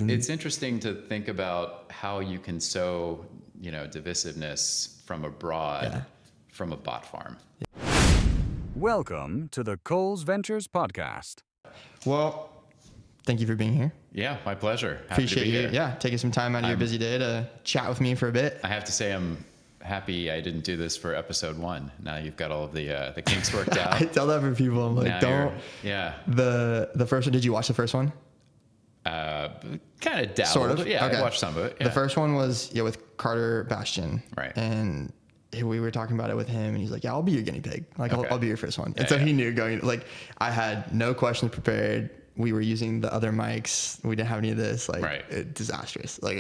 It's interesting to think about how you can sow, divisiveness from abroad from a bot farm. Welcome to the Coles Ventures podcast. Well, thank you for being here. Yeah, my pleasure. Happy Appreciate to be you. here. Yeah, taking some time out of your busy day to chat with me for a bit. I have to say I'm happy I didn't do this for episode 1. Now you've got all of the kinks worked out. I tell that for people. I'm like, Now don't. Yeah. The first one. Did you watch the first one? Kind of dabbled. Sort of. Yeah, Okay. I watched some of it. Yeah. The first one was with Carter Bastian. Right. And we were talking about it with him, and he's like, "Yeah, I'll be your guinea pig. Like, Okay. I'll be your first one." And so he knew going. Like, I had no questions prepared. We were using the other mics. We didn't have any of this. Like, disastrous. Like,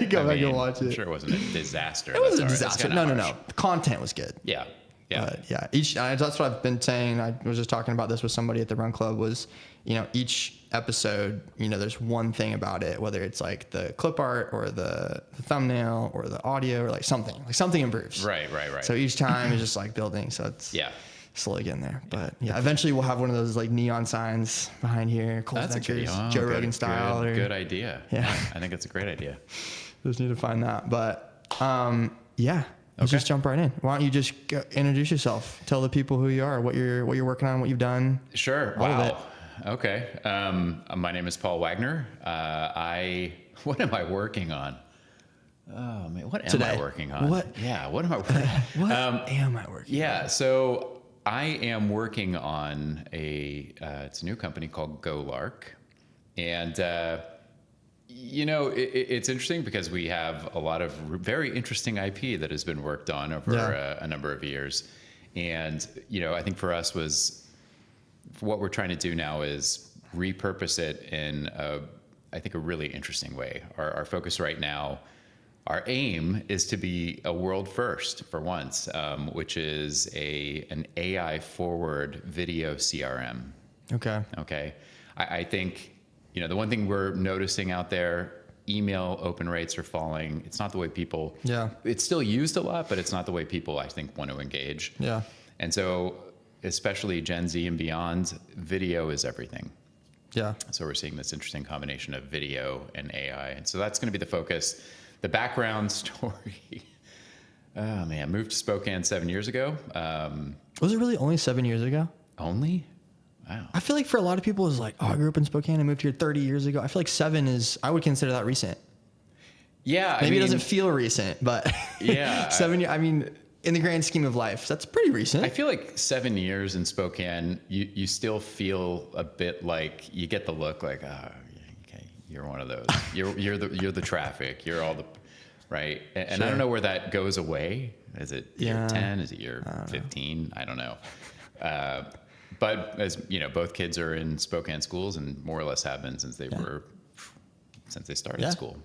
go back and watch it. I'm sure it wasn't a disaster. It was a disaster. No. The content was good. Yeah. But yeah, that's what I've been saying. I was just talking about this with somebody at the Run Club was, each episode, there's one thing about it, whether it's like the clip art or the thumbnail or the audio or like something improves. Right. So each time is just like building. So it's slowly getting there. But yeah, eventually we'll have one of those like neon signs behind here. Coles Ventures, Joe Rogan style. Good idea. Yeah. I think it's a great idea. Just need to find that. But yeah. Let's just jump right in. Why don't you just introduce yourself? Tell the people who you are, what you're working on, what you've done. Sure. All of Wow. Okay. My name is Paul Wagner. What am I working on? Oh man, what am I working on? What? Yeah. What am I working on? What am I working on? Yeah. So I am working on it's a new company called GoLark, and it's interesting because we have a lot of very interesting IP that has been worked on over a number of years. And, I think for us what we're trying to do now is repurpose it in I think a really interesting way. Our focus right now, our aim is to be a world first for once, which is an AI forward video CRM. Okay. I think, the one thing we're noticing out there, email open rates are falling. It's not the way people, it's still used a lot, but it's not the way people, I think, want to engage. Yeah. And so, especially Gen Z and beyond, video is everything. Yeah. So we're seeing this interesting combination of video and AI. And so that's going to be the focus. The background story, oh man, moved to Spokane 7 years ago. Was it really only 7 years ago? Only? Wow. I feel like for a lot of people it's like, I grew up in Spokane and moved here 30 years ago. I feel like 7 I would consider that recent. Yeah. Maybe it doesn't feel recent, but 7 years, in the grand scheme of life, that's pretty recent. I feel like 7 years in Spokane, you still feel a bit like you get the look like, okay, you're one of those. You're the traffic. You're all the right. And I don't know where that goes away. Is it year 10? Is it year 15? I don't know. But as both kids are in Spokane schools and more or less have been since they started school.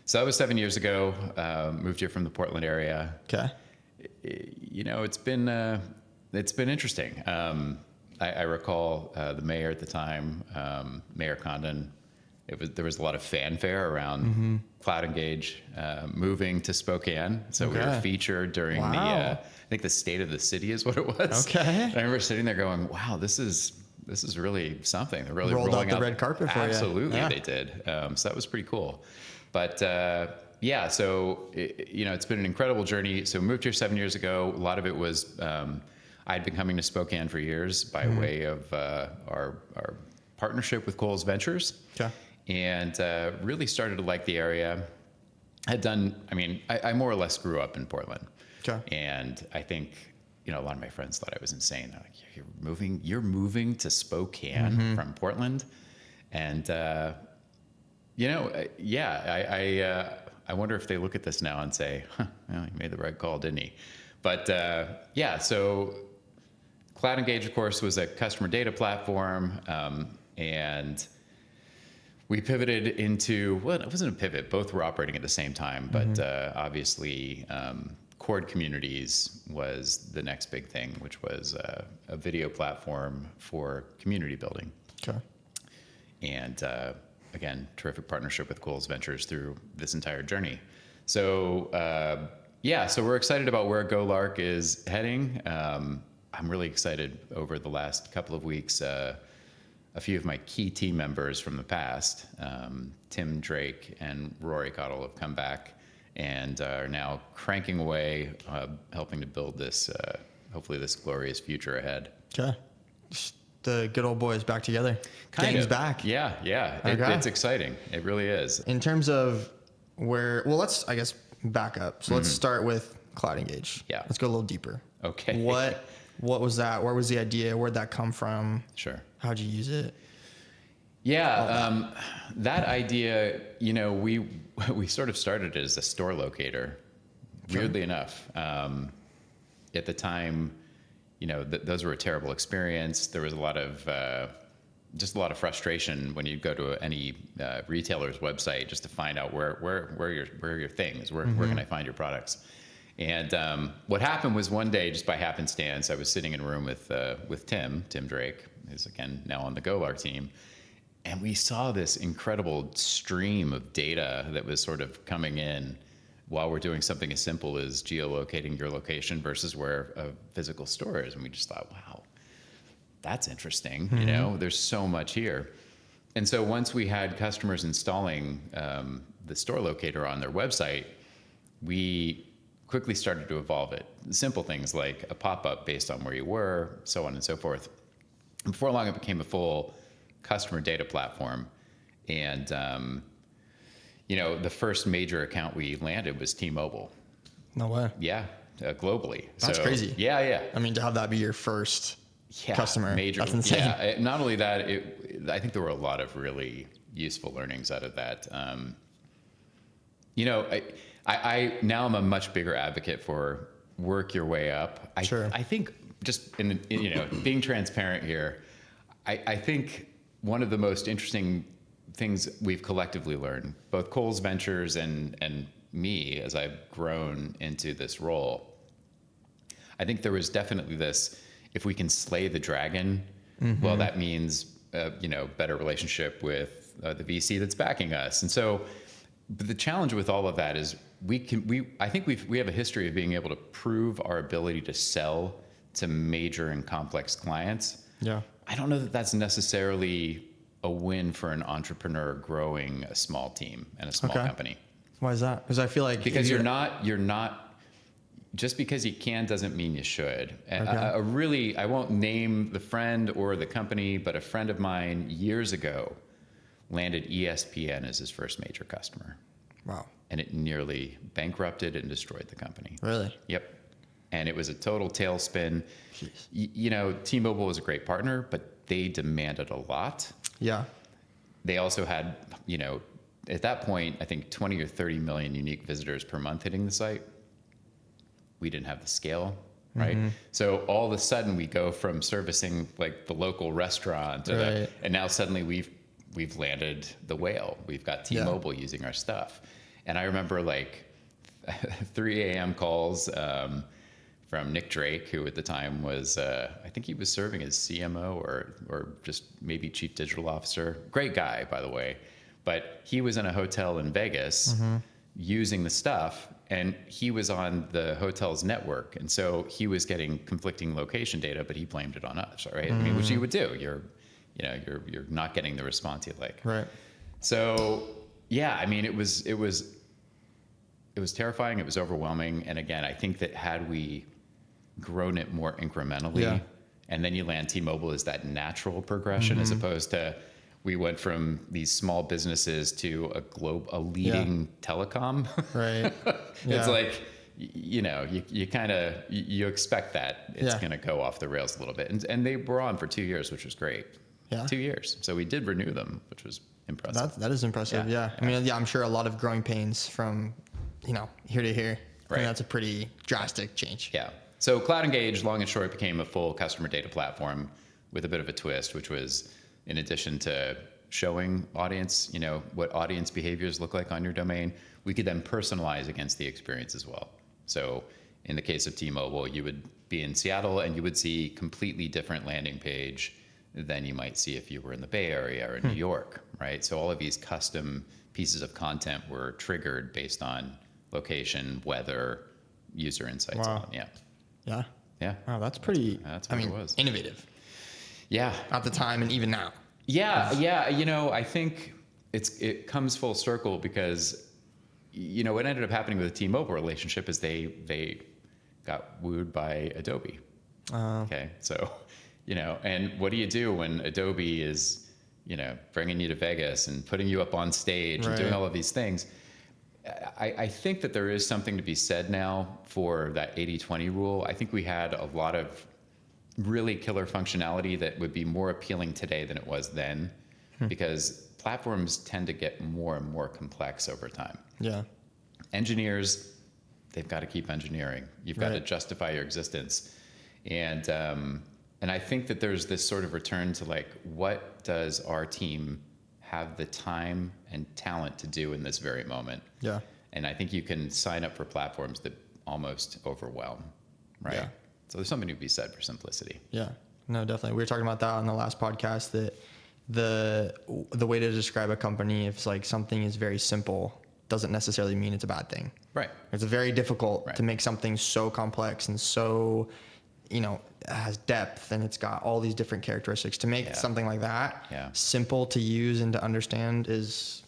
So that was 7 years ago. Moved here from the Portland area. Okay. It's been interesting. I recall the mayor at the time, Mayor Condon. There was a lot of fanfare around Cloud Engage moving to Spokane. So we were featured during I think the State of the City is what it was. Okay. And I remember sitting there going, "Wow, this is really something. They're really rolled rolling out the red carpet for you." Absolutely, they did. So that was pretty cool. But so it's been an incredible journey. So we moved here 7 years ago. A lot of it was I'd been coming to Spokane for years by way of our partnership with Coles Ventures. Okay. And really started to like the area. I more or less grew up in Portland. Okay. And I think, a lot of my friends thought I was insane. They're like, you're moving to Spokane from Portland. And, I wonder if they look at this now and say, he made the right call, didn't he? But so Cloud Engage, of course, was a customer data platform. And we pivoted into, well, it wasn't a pivot. Both were operating at the same time. But obviously, Cord Communities was the next big thing, which was a video platform for community building. Okay. And again, terrific partnership with Coles Ventures through this entire journey. So so we're excited about where GoLark is heading. I'm really excited over the last couple of weeks. a few of my key team members from the past, Tim Drake and Rory Cottle, have come back and are now cranking away, helping to build this, hopefully this glorious future ahead. Okay. The good old boys back together. Gang's back. Yeah. Okay. It's exciting. It really is. In terms of let's, I guess, back up. So let's start with Cloud Engage. Yeah. Let's go a little deeper. Okay. What was that? Where was the idea? Where'd that come from? Sure. How'd you use it? Yeah, that idea, we sort of started as a store locator, weirdly enough. At the time, those were a terrible experience. There was a lot of frustration when you go to any retailer's website just to find out where are your things, where can I find your products. And what happened was one day, just by happenstance, I was sitting in a room with Tim Drake, who's again now on the GoLark team. And we saw this incredible stream of data that was sort of coming in while we're doing something as simple as geolocating your location versus where a physical store is. And we just thought, wow, that's interesting. There's so much here. And so once we had customers installing the store locator on their website, we quickly started to evolve it. Simple things like a pop-up based on where you were, so on and so forth. Before long, it became a full customer data platform. And, the first major account we landed was T-Mobile. No way. Yeah, globally. That's crazy. Yeah. I mean, to have that be your first customer, major. That's insane. Yeah, not only that, I think there were a lot of really useful learnings out of that. I now I'm a much bigger advocate for work your way up. Sure. I think just being transparent here, I think one of the most interesting things we've collectively learned, both Coles Ventures and me, as I've grown into this role, I think there was definitely this, if we can slay the dragon, well, that means, better relationship with the VC that's backing us. And so, but the challenge with all of that is I think we have a history of being able to prove our ability to sell to major and complex clients. Yeah. I don't know that that's necessarily a win for an entrepreneur growing a small team and a small company. Why is that? Because I feel like you're not just because you can doesn't mean you should. Okay. I won't name the friend or the company, but a friend of mine years ago landed ESPN as his first major customer. Wow. And it nearly bankrupted and destroyed the company. Really? Yep. And it was a total tailspin. T-Mobile was a great partner, but they demanded a lot. Yeah. They also had, at that point, I think 20 or 30 million unique visitors per month hitting the site. We didn't have the scale, right? So all of a sudden we go from servicing like the local restaurant to and now suddenly we've landed the whale. We've got T-Mobile using our stuff. And I remember 3 a.m. calls from Nick Drake, who at the time was, I think he was serving as CMO or just maybe chief digital officer. Great guy, by the way. But he was in a hotel in Vegas using the stuff, and he was on the hotel's network. And so he was getting conflicting location data, but he blamed it on us, right? I mean, which you would do. You're not getting the response you'd like. Right. So yeah, I mean, it was terrifying. It was overwhelming. And again, I think that had we grown it more incrementally, and then you land T-Mobile as that natural progression, as opposed to we went from these small businesses to a leading telecom. Right. It's like, you expect that it's going to go off the rails a little bit. And they were on for 2 years, which was great. Yeah. 2 years. So we did renew them, which was impressive. That is impressive. Yeah. I mean, I'm sure a lot of growing pains from, here to here. Right. I mean, that's a pretty drastic change. Yeah. So Cloud Engage, long and short, became a full customer data platform with a bit of a twist, which was in addition to showing audience, what audience behaviors look like on your domain, we could then personalize against the experience as well. So in the case of T-Mobile, you would be in Seattle and you would see completely different landing page than you might see if you were in the Bay Area or in New York, right? So all of these custom pieces of content were triggered based on location, weather, user insights. Wow. Yeah. Wow, that's pretty, That's what it was. innovative. Yeah. At the time and even now. Yeah. I think it comes full circle because, what ended up happening with the T-Mobile relationship is they got wooed by Adobe. Okay. So, and what do you do when Adobe is, bringing you to Vegas and putting you up on stage and doing all of these things? I think that there is something to be said now for that 80-20 rule. I think we had a lot of really killer functionality that would be more appealing today than it was then, because platforms tend to get more and more complex over time. Yeah. Engineers, they've got to keep engineering. You've got to justify your existence. And I think that there's this sort of return to like, what does our team have the time and talent to do in this very moment? Yeah. And I think you can sign up for platforms that almost overwhelm, right? Yeah. So there's something to be said for simplicity. Yeah, no, definitely. We were talking about that on the last podcast, that the way to describe a company, if it's like something is very simple, doesn't necessarily mean it's a bad thing. Right. It's very difficult to make something so complex and so, it has depth and it's got all these different characteristics. To make something like that simple to use and to understand is,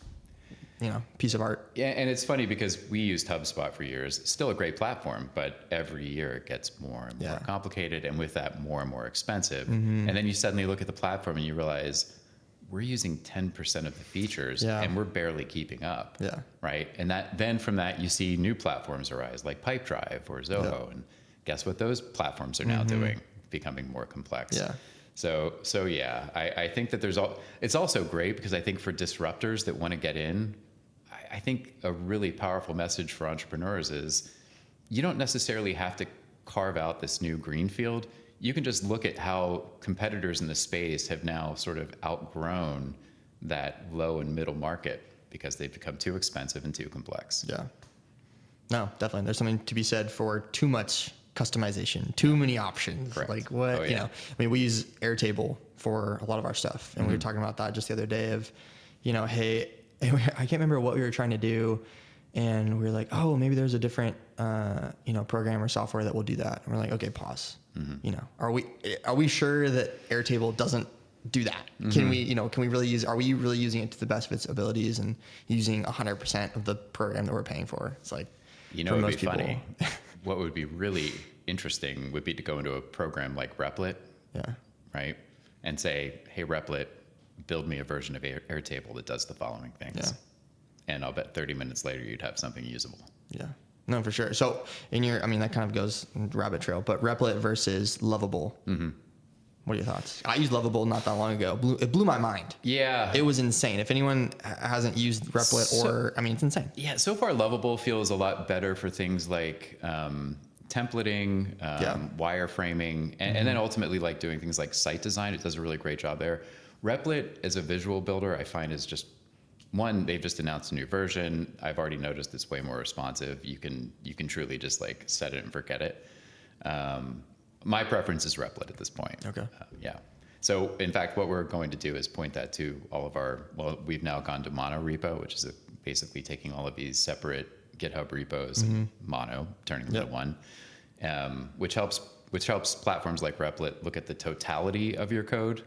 piece of art. Yeah, and it's funny because we used HubSpot for years. Still a great platform, but every year it gets more and more complicated, and with that, more and more expensive. And then you suddenly look at the platform and you realize we're using 10% of the features and we're barely keeping up. Yeah. Right. And then from that, you see new platforms arise like Pipedrive or Zoho. And guess what those platforms are now doing? Becoming more complex. Yeah. So yeah, I think that it's also great because I think for disruptors that want to get in, I think a really powerful message for entrepreneurs is you don't necessarily have to carve out this new greenfield. You can just look at how competitors in the space have now sort of outgrown that low and middle market because they've become too expensive and too complex. Yeah. No, definitely. There's something to be said for too much customization, too many options. Correct. Like what, we use Airtable for a lot of our stuff. And we were talking about that just the other day of, hey, I can't remember what we were trying to do. And we were like, oh, maybe there's a different, program or software that will do that. And we're like, okay, pause. Are we sure that Airtable doesn't do that? Can we really are we really using it to the best of its abilities and using 100% of the program that we're paying for? It's like, it would be funny. What would be really interesting would be to go into a program like Replit. Yeah. Right. And say, hey, Replit, build me a version of Airtable that does the following things. Yeah. And I'll bet 30 minutes later you'd have something usable. Yeah. No, for sure. So that kind of goes rabbit trail, but Replit versus Lovable. What are your thoughts? I used Lovable not that long ago. It blew my mind. Yeah. It was insane. If anyone hasn't used Replit it's insane. Yeah. So far, Lovable feels a lot better for things like templating, wireframing, and then ultimately like doing things like site design. It does a really great job there. Replit as a visual builder, I find is just one, they've just announced a new version. I've already noticed it's way more responsive. You can truly just like set it and forget it. My preference is Replit at this point. Okay. Yeah. So in fact, what we're going to do is point that to all of we've now gone to mono repo, which is basically taking all of these separate GitHub repos and mono, turning them into one, which helps platforms like Replit look at the totality of your code,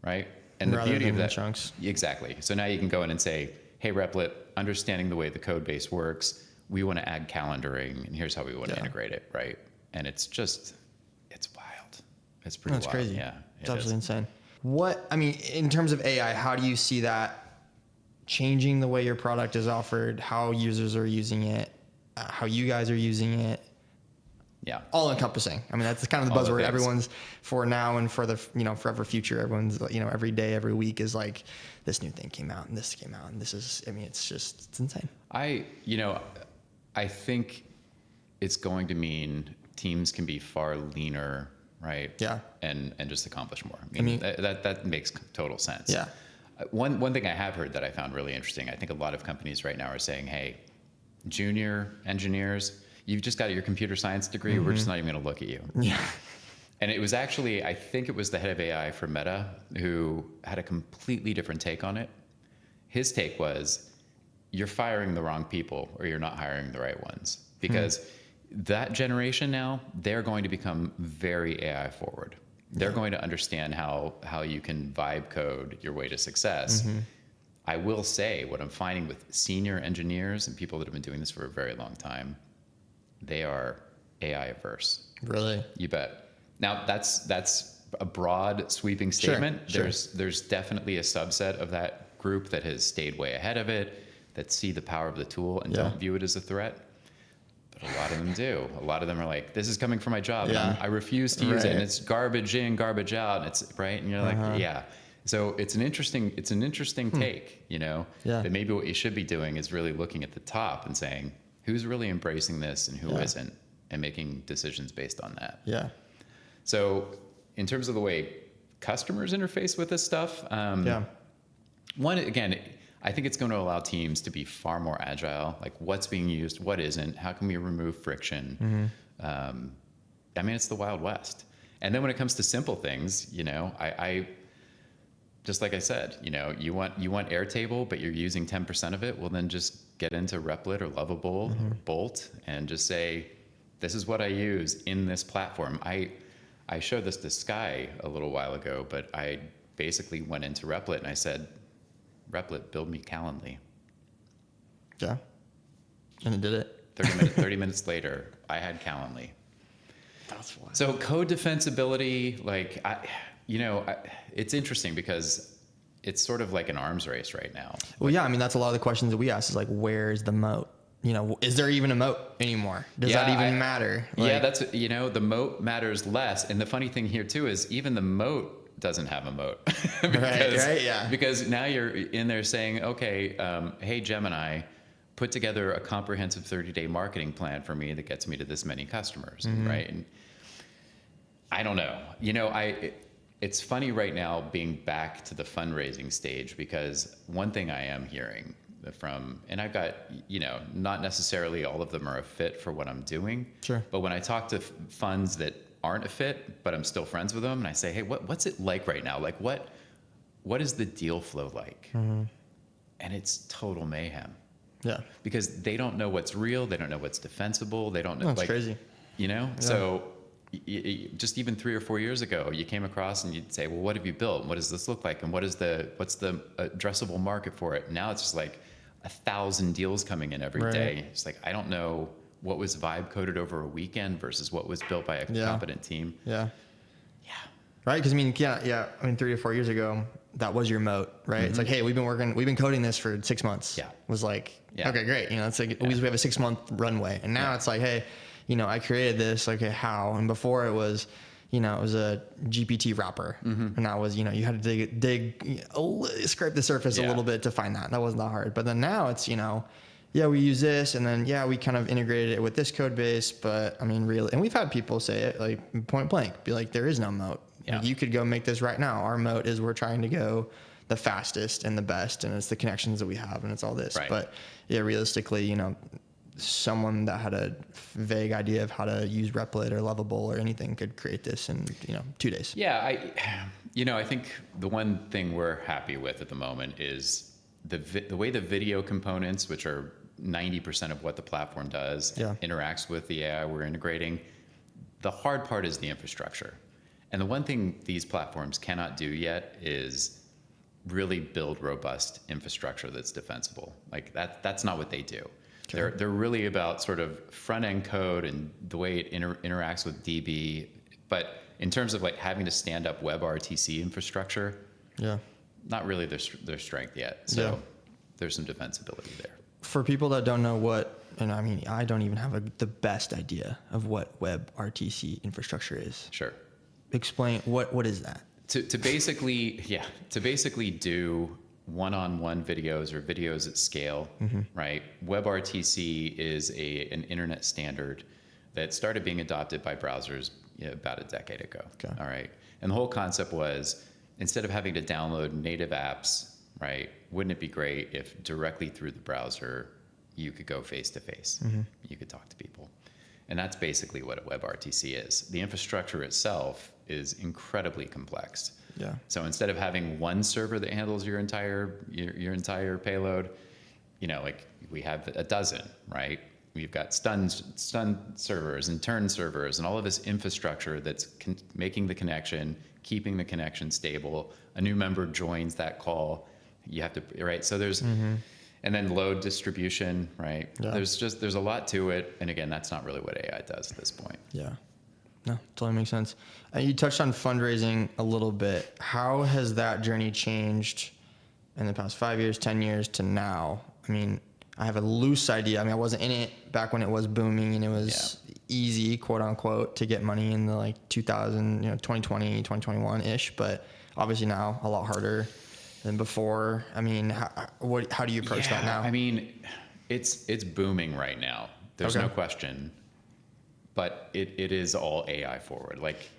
right? And rather the beauty of that, chunks. Exactly. So now you can go in and say, hey, Replit, understanding the way the code base works, we want to add calendaring, and here's how we want to integrate it, right? And it's wild. It's pretty wild. That's crazy. Yeah. It's absolutely insane. In terms of AI, how do you see that changing the way your product is offered, how users are using it, how you guys are using it? Yeah. All encompassing. That's kind of the buzzword everyone's for now and for the, forever future. Everyone's, every day, every week is like, this new thing came out and this came out and this is, it's insane. I think it's going to mean teams can be far leaner, right? Yeah. And just accomplish more. That makes total sense. Yeah. One thing I have heard that I found really interesting, I think a lot of companies right now are saying, hey, junior engineers, you've just got your computer science degree. We're just not even going to look at you. Yeah. And it was actually, I think it was the head of AI for Meta who had a completely different take on it. His take was, you're firing the wrong people or you're not hiring the right ones, because that generation now, they're going to become very AI forward. They're going to understand how you can vibe code your way to success. I will say what I'm finding with senior engineers and people that have been doing this for a very long time, they are AI averse. Really? You bet. Now that's a broad sweeping statement. Sure. There's definitely a subset of that group that has stayed way ahead of it, that see the power of the tool and don't view it as a threat. But a lot of them do. A lot of them are like, this is coming from my job. And I refuse to use it. And it's garbage in, garbage out. And it's right. And you're like, yeah. So it's an interesting take, that maybe what you should be doing is really looking at the top and saying, who's really embracing this and who isn't, and making decisions based on that. Yeah. So in terms of the way customers interface with this stuff, one, again, I think it's going to allow teams to be far more agile, like what's being used, what isn't, how can we remove friction? I mean, it's the Wild West. And then when it comes to simple things, I just like I said, you want Airtable, but you're using 10% of it. Well, then just get into Replit or Lovable or Bolt and just say, this is what I use in this platform. I showed this to Sky a little while ago, but I basically went into Replit and I said, Replit, build me Calendly. Yeah. And it did it. 30 minutes later, I had Calendly. That's wild. So code defensibility, it's interesting because it's sort of like an arms race right now. Well, yeah, I mean, that's a lot of the questions that we ask is like, where's the moat? Is there even a moat anymore? Does that even matter? That's, the moat matters less. And the funny thing here too is even the moat doesn't have a moat. Because now you're in there saying, okay, hey, Gemini, put together a comprehensive 30-day marketing plan for me that gets me to this many customers, right? And I don't know. It's funny right now being back to the fundraising stage, because one thing I am hearing from, and I've got, not necessarily all of them are a fit for what I'm doing. Sure. But when I talk to funds that aren't a fit, but I'm still friends with them, and I say, hey, what's it like right now? Like what is the deal flow like? And it's total mayhem. Yeah. Because they don't know what's real. They don't know what's defensible. They don't know. That's crazy. So just even 3 or 4 years ago, you came across and you'd say, well, what have you built? What does this look like? And what's the addressable market for it? Now it's just like 1,000 deals coming in every day. It's like, I don't know what was vibe coded over a weekend versus what was built by a competent team. Yeah. Right. Because I mean, 3 or 4 years ago, that was your moat, right? It's like, hey, we've been coding this for 6 months. Yeah. It was like, okay, great. It's like, we have a 6 month runway. And now it's like, hey, I created this, okay, how? And before it was, it was a GPT wrapper. And that was, you had to dig, scrape the surface a little bit to find that. That wasn't that hard. But then now it's, we use this, and then, we kind of integrated it with this code base. But I mean, really, and we've had people say it like point blank, be like, there is no moat. Yeah. Like, you could go make this right now. Our moat is we're trying to go the fastest and the best, and it's the connections that we have, and it's all this. Right. But realistically, someone that had a vague idea of how to use Replit or Lovable or anything could create this in 2 days. Yeah, I think the one thing we're happy with at the moment is the way the video components, which are 90% of what the platform does, interacts with the AI we're integrating. The hard part is the infrastructure. And the one thing these platforms cannot do yet is really build robust infrastructure that's defensible. Like that's not what they do. Sure. They're really about sort of front end code and the way it interacts with DB. But in terms of like having to stand up WebRTC infrastructure, not really their strength yet. So there's some defensibility there. For people that don't know what, and I mean, I don't even have the best idea of what WebRTC infrastructure is. Sure. Explain what is that? To basically do one-on-one videos or videos at scale, right? WebRTC is an internet standard that started being adopted by browsers about a decade ago. Okay. All right. And the whole concept was, instead of having to download native apps, right? Wouldn't it be great if directly through the browser you could go face to face? You could talk to people. And that's basically what a WebRTC is. The infrastructure itself is incredibly complex. Yeah. So instead of having one server that handles your entire payload, like we have a dozen, right? we've got stun servers and turn servers and all of this infrastructure that's making the connection, keeping the connection stable. A new member joins that call. You have to, right? So there's, and then load distribution, right? Yeah. There's a lot to it. And again, that's not really what AI does at this point. Yeah. No, totally makes sense. You touched on fundraising a little bit. How has that journey changed in the past 5 years, 10 years to now? I mean, I have a loose idea. I mean, I wasn't in it back when it was booming and it was easy, quote unquote, to get money in the like 2020, 2021-ish, but obviously now a lot harder than before. I mean, how do you approach that now? I mean, it's booming right now. There's no question, but it is all AI forward. Like,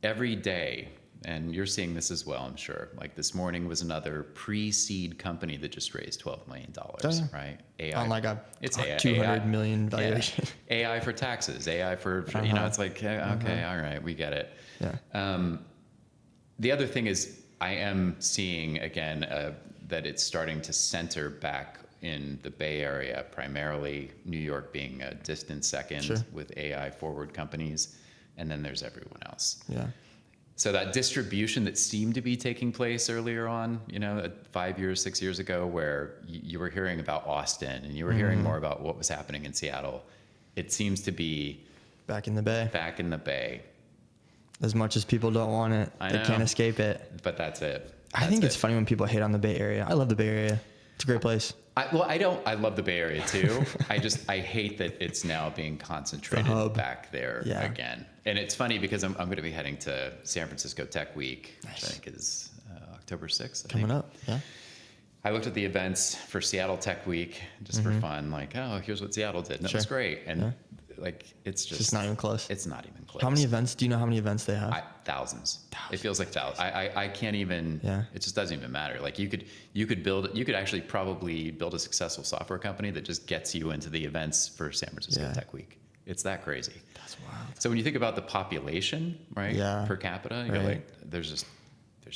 every day, and you're seeing this as well, I'm sure. Like this morning was another pre-seed company that just raised $12 million, right? AI on like it's a AI, 200 million valuation. Yeah. AI for taxes, AI for it's like okay, all right, we get it. Yeah. The other thing is I am seeing again that it's starting to center back in the Bay Area, primarily New York being a distant second with AI forward companies, and then there's everyone else. Yeah. So that distribution that seemed to be taking place earlier on, 5 years, 6 years ago, where you were hearing about Austin and you were hearing more about what was happening in Seattle, it seems to be back in the Bay. Back in the Bay. As much as people don't want it, they can't escape it. But that's it. I think it's funny when people hate on the Bay Area. I love the Bay Area. It's a great place. I love the Bay Area too. I hate that it's now being concentrated back there again. And it's funny because I'm going to be heading to San Francisco Tech Week, which I think is October 6th. Coming up, yeah. I looked at the events for Seattle Tech Week just for fun, like, oh, here's what Seattle did. And it was great. And like, it's just not even close. It's not even close. How many events? Do you know how many events they have? Thousands. It feels like thousands. I can't even, it just doesn't even matter. Like you could actually probably build a successful software company that just gets you into the events for San Francisco Tech Week. It's that crazy. That's wild. So when you think about the population, right, per capita, you're like, there's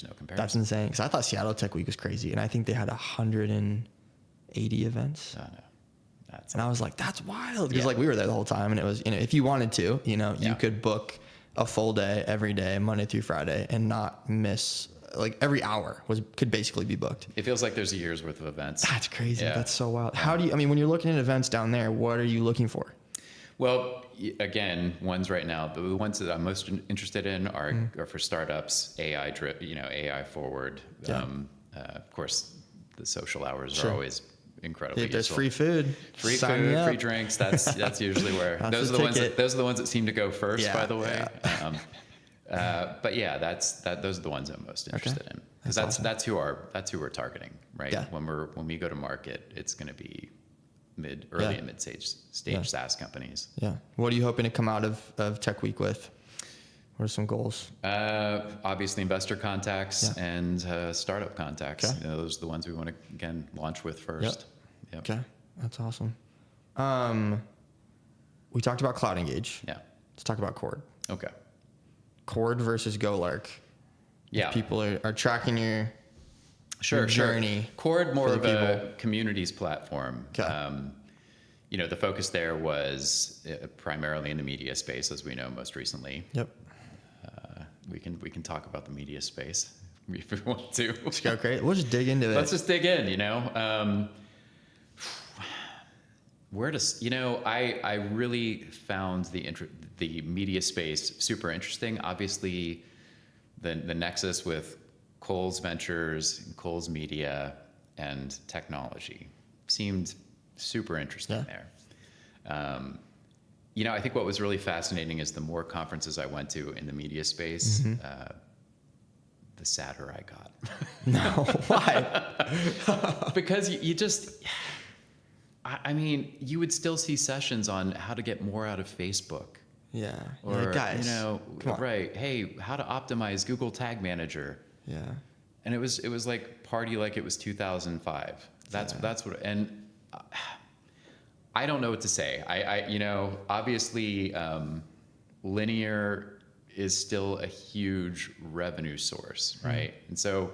no comparison. That's insane. Because I thought Seattle Tech Week was crazy, and I think they had 180 events. Oh, no. And I was like, that's wild. Because like we were there the whole time, and it was, if you wanted to, you could book a full day every day, Monday through Friday, and not miss. Like every hour could basically be booked. It feels like there's a year's worth of events. That's crazy. Yeah. That's so wild. How do you? I mean, when you're looking at events down there, what are you looking for? Well, again, ones right now, the ones that I'm most interested in are for startups, AI forward. Yeah. Of course, the social hours are always incredibly If there's useful. free food, free drinks. That's usually where those are the ones that seem to go first. By the way. Yeah. But yeah, those are the ones I'm most interested in, because that's who we're targeting, right? Yeah. When we go to market, it's going to be early and mid stage SaaS companies. Yeah. What are you hoping to come out of Tech Week with? What are some goals? Obviously, investor contacts and startup contacts. Those are the ones we want to again launch with first. Yep. Okay, that's awesome. We talked about Cloud Engage. Yeah. Let's talk about Cord. Okay. Cord versus GoLark. Yeah. If people are tracking your journey. Cord, more of a communities platform. Okay. The focus there was primarily in the media space, as we know most recently. Yep. We can talk about the media space if we want to. Let's go great. We'll just dig into it. Let's just dig in. I really found the media space super interesting. Obviously, the nexus with Coles Ventures, Coles Media, and technology seemed super interesting there. I think what was really fascinating is the more conferences I went to in the media space, the sadder I got. No, why? Because you just, you would still see sessions on how to get more out of Facebook. Yeah. Or, guys, right. Hey, how to optimize Google Tag Manager. Yeah. And it was like party like it was 2005. That's what, and I don't know what to say. Obviously, linear is still a huge revenue source, right? And so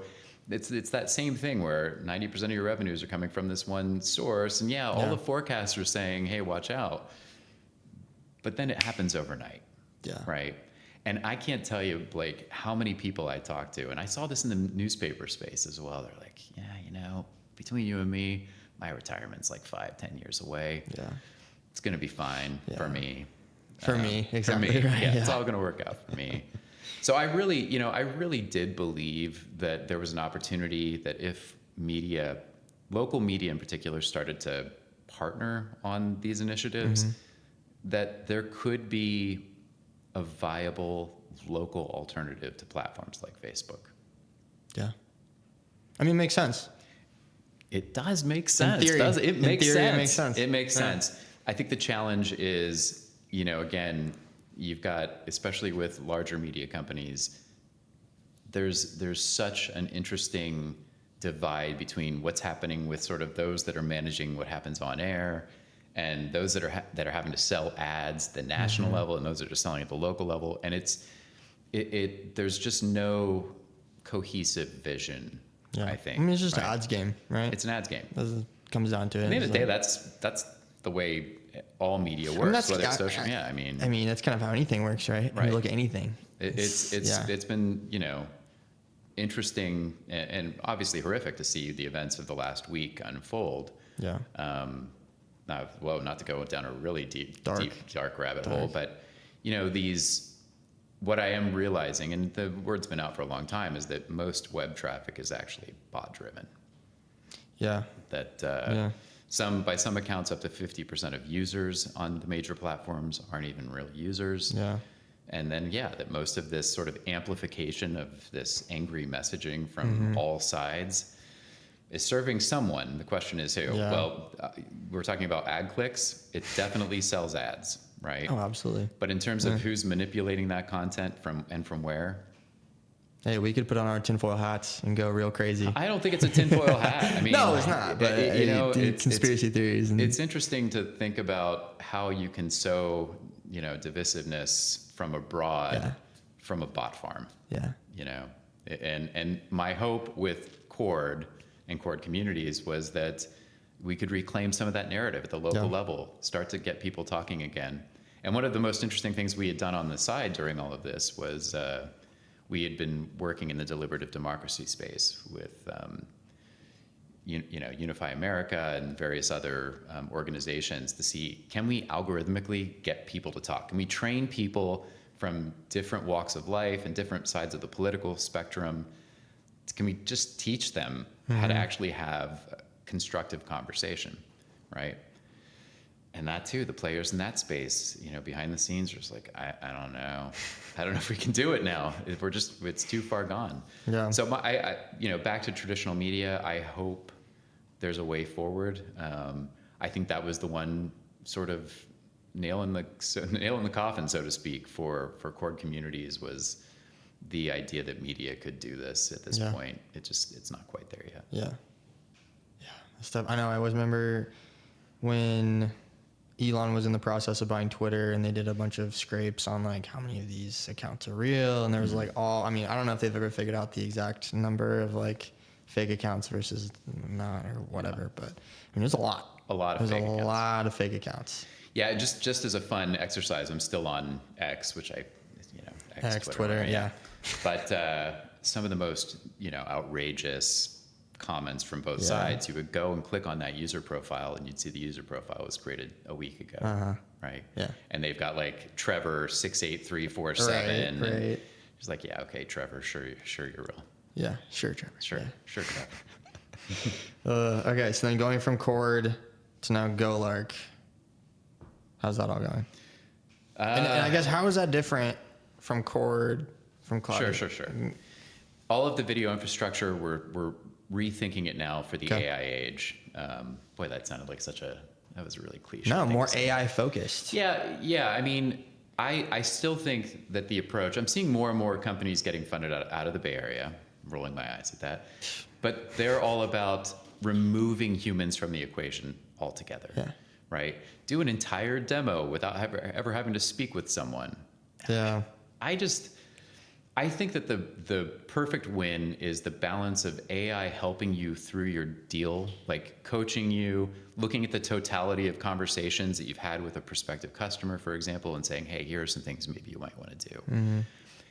it's that same thing where 90% of your revenues are coming from this one source. And yeah, all the forecasts are saying, hey, watch out. But then it happens overnight. Yeah. Right. And I can't tell you, Blake, how many people I talk to, and I saw this in the newspaper space as well. They're like, yeah, between you and me, my retirement's like 5-10 years away. Yeah. It's going to be fine for me. For me, exactly. For me. Right. Yeah, it's all going to work out for me. So I really did believe that there was an opportunity that if local media in particular, started to partner on these initiatives, that there could be a viable local alternative to platforms like Facebook. Yeah. I mean, it makes sense. It does make sense. In theory, It makes sense. It makes sense. It makes sense. I think the challenge is, again, you've got, especially with larger media companies, there's such an interesting divide between what's happening with sort of those that are managing what happens on air, and those that are having to sell ads at the national level, and those that are selling at the local level, and there's just no cohesive vision. Yeah. I think. I mean, it's just an ads game, right? It's an ads game. It comes down to it. At the end of the day, that's the way all media works, whether it's social. I mean, that's kind of how anything works, right? When you look at anything. It's been interesting and obviously horrific to see the events of the last week unfold. Yeah. Not to go down a really deep dark rabbit hole, but what I am realizing, and the word's been out for a long time, is that most web traffic is actually bot driven. Yeah. That by some accounts, up to 50% of users on the major platforms aren't even real users. Yeah. And then, that most of this sort of amplification of this angry messaging from all sides is serving someone. The question is, we're talking about ad clicks. It definitely sells ads, right? Oh, absolutely. But in terms of who's manipulating that content from where? Hey, we could put on our tinfoil hats and go real crazy. I don't think it's a tinfoil hat. I mean, no, it's not. But it's conspiracy theories. It's interesting to think about how you can sow, divisiveness from abroad, from a bot farm. Yeah. And my hope with Cord and Cord Communities was that we could reclaim some of that narrative at the local level, start to get people talking again. And one of the most interesting things we had done on the side during all of this was we had been working in the deliberative democracy space with Unify America and various other organizations to see, can we algorithmically get people to talk? Can we train people from different walks of life and different sides of the political spectrum? Can we just teach them how to actually have a constructive conversation, right? And that too, the players in that space, behind the scenes are just like, I don't know. I don't know if we can do it now. It's too far gone. Yeah. So back to traditional media, I hope there's a way forward. I think that was the one sort of nail in the coffin, so to speak, for Cord Communities, was the idea that media could do this at this point. It's not quite there yet. Yeah. Stuff. I know. I always remember when Elon was in the process of buying Twitter, and they did a bunch of scrapes on like how many of these accounts are real, and there was like I don't know if they've ever figured out the exact number of like fake accounts versus not or whatever, but there's a lot. There's a lot of fake accounts. Yeah, just as a fun exercise, I'm still on X, which X Twitter, right? Yeah. But some of the most outrageous comments from both sides, you would go and click on that user profile, and you'd see the user profile was created a week ago, right? Yeah. And they've got like Trevor 68347. Right. He's like, okay, Trevor, sure you're real. Yeah, sure, Trevor. Sure, Trevor. Okay, so then going from Cord to now GoLark, how's that all going? And I guess how is that different from Cord, from Cloud? Sure. All of the video infrastructure, we're rethinking it now for the AI age. Boy, that sounded like that was really cliche. No, more AI focused. Yeah. I mean, I still think that the approach, I'm seeing more and more companies getting funded out of the Bay Area. I'm rolling my eyes at that. But they're all about removing humans from the equation altogether. Yeah. Right? Do an entire demo without ever having to speak with someone. Yeah. I think that the perfect win is the balance of AI helping you through your deal, like coaching you, looking at the totality of conversations that you've had with a prospective customer, for example, and saying, hey, here are some things maybe you might want to do. Mm-hmm.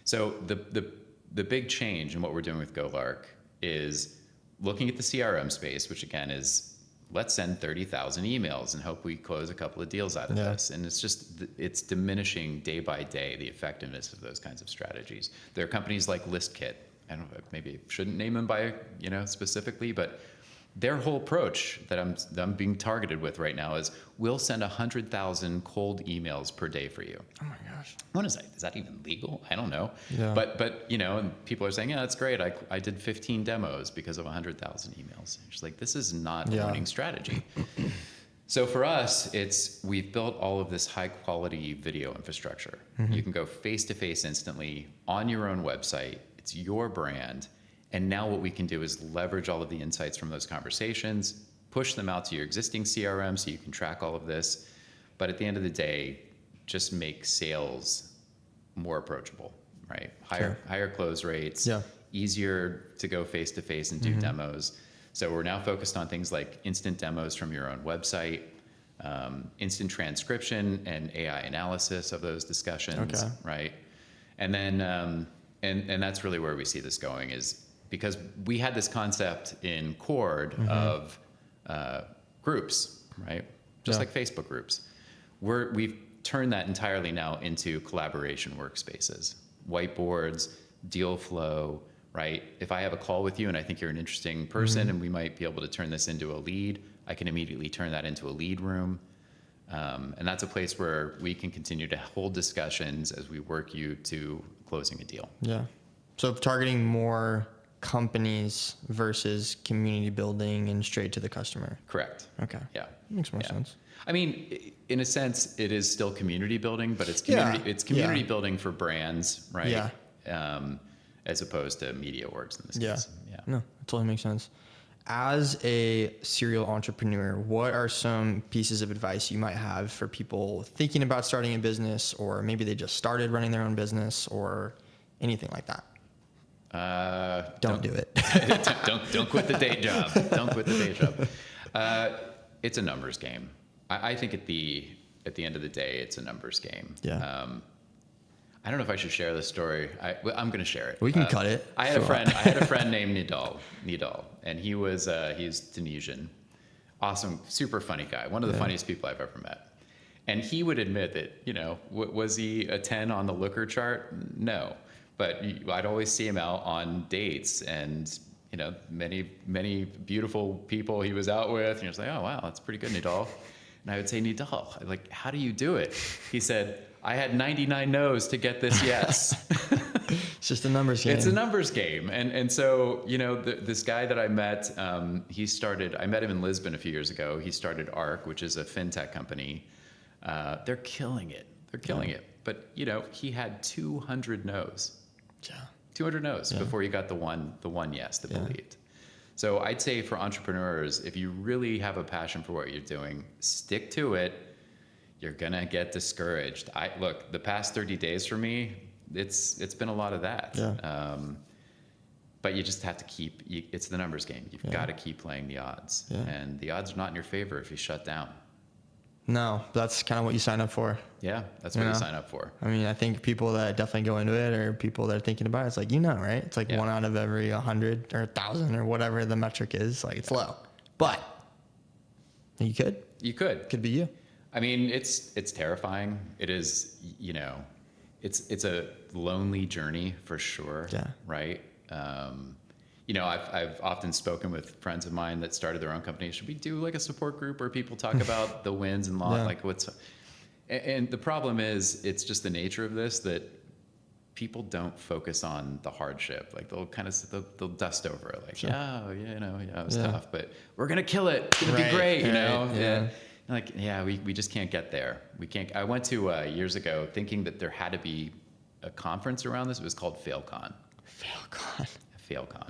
So the big change in what we're doing with GoLark is looking at the CRM space, which again is let's send 30,000 emails and hope we close a couple of deals out of this. And it's diminishing day by day the effectiveness of those kinds of strategies. There are companies like ListKit. I don't know, maybe I shouldn't name them by, specifically, but their whole approach that I'm being targeted with right now is we'll send 100,000 cold emails per day for you. Oh my gosh. What is that? Is that even legal? I don't know. Yeah. But and people are saying, yeah, that's great. I did 15 demos because of 100,000 emails. It's just like, this is not a winning strategy. So for us, we've built all of this high quality video infrastructure. Mm-hmm. You can go face to face instantly on your own website. It's your brand. And now what we can do is leverage all of the insights from those conversations, push them out to your existing CRM so you can track all of this. But at the end of the day, just make sales more approachable, right? Higher close rates, easier to go face to face and do demos. So we're now focused on things like instant demos from your own website, instant transcription and AI analysis of those discussions, right? And then, and that's really where we see this going is, because we had this concept in Cord of groups, right? Just like Facebook groups. We've turned that entirely now into collaboration workspaces, whiteboards, deal flow, right? If I have a call with you and I think you're an interesting person and we might be able to turn this into a lead, I can immediately turn that into a lead room. And that's a place where we can continue to hold discussions as we work you to closing a deal. Yeah. So targeting more companies versus community building and straight to the customer. Correct. Okay. Yeah. Makes more sense. I mean, in a sense, it is still community building, but it's community building for brands, right? Yeah. As opposed to media orgs in this case. Yeah. No, it totally makes sense. As a serial entrepreneur, what are some pieces of advice you might have for people thinking about starting a business, or maybe they just started running their own business, or anything like that? Don't do it. don't quit the day job. Don't quit the day job. It's a numbers game. I think at the end of the day, it's a numbers game. Yeah. I don't know if I should share this story. I'm going to share it. We can cut it. I had a friend named Nidal, and he's Tunisian. Awesome, super funny guy. One of the funniest people I've ever met. And he would admit that, was he a 10 on the Looker chart? No. But I'd always see him out on dates and, many, many beautiful people he was out with. And he was like, oh, wow, that's pretty good, Nidal. And I would say, Nidal, like, how do you do it? He said, I had 99 no's to get this yes. It's just a numbers game. It's a numbers game. And so, this guy that I met, I met him in Lisbon a few years ago. He started ARC, which is a fintech company. They're killing it. But, he had 200 no's. Yeah. 200 no's before you got the one yes that believed. So I'd say for entrepreneurs, if you really have a passion for what you're doing, stick to it. You're gonna get discouraged. Look, the past 30 days for me, it's been a lot of that. Yeah. But you just have to it's the numbers game. You've got to keep playing the odds. Yeah. And the odds are not in your favor if you shut down. No, that's kind of what you sign up for. Yeah, that's what you sign up for. I mean, I think people that definitely go into it, or people that are thinking about it, it's like, right? It's like 1 out of every 100 or 1,000 or whatever the metric is. Like, it's low. But you could. You could. Could be you. I mean, it's terrifying. It is, it's a lonely journey for sure. Yeah. Right. I've often spoken with friends of mine that started their own company. Should we do like a support group where people talk about the wins and losses, and the problem is, it's just the nature of this that people don't focus on the hardship. Like they'll dust over it. Like, it was tough, but we're going to kill it. It's going to be great, Yeah. Like, we just can't get there. We can't. I went to years ago thinking that there had to be a conference around this. It was called FailCon. FailCon.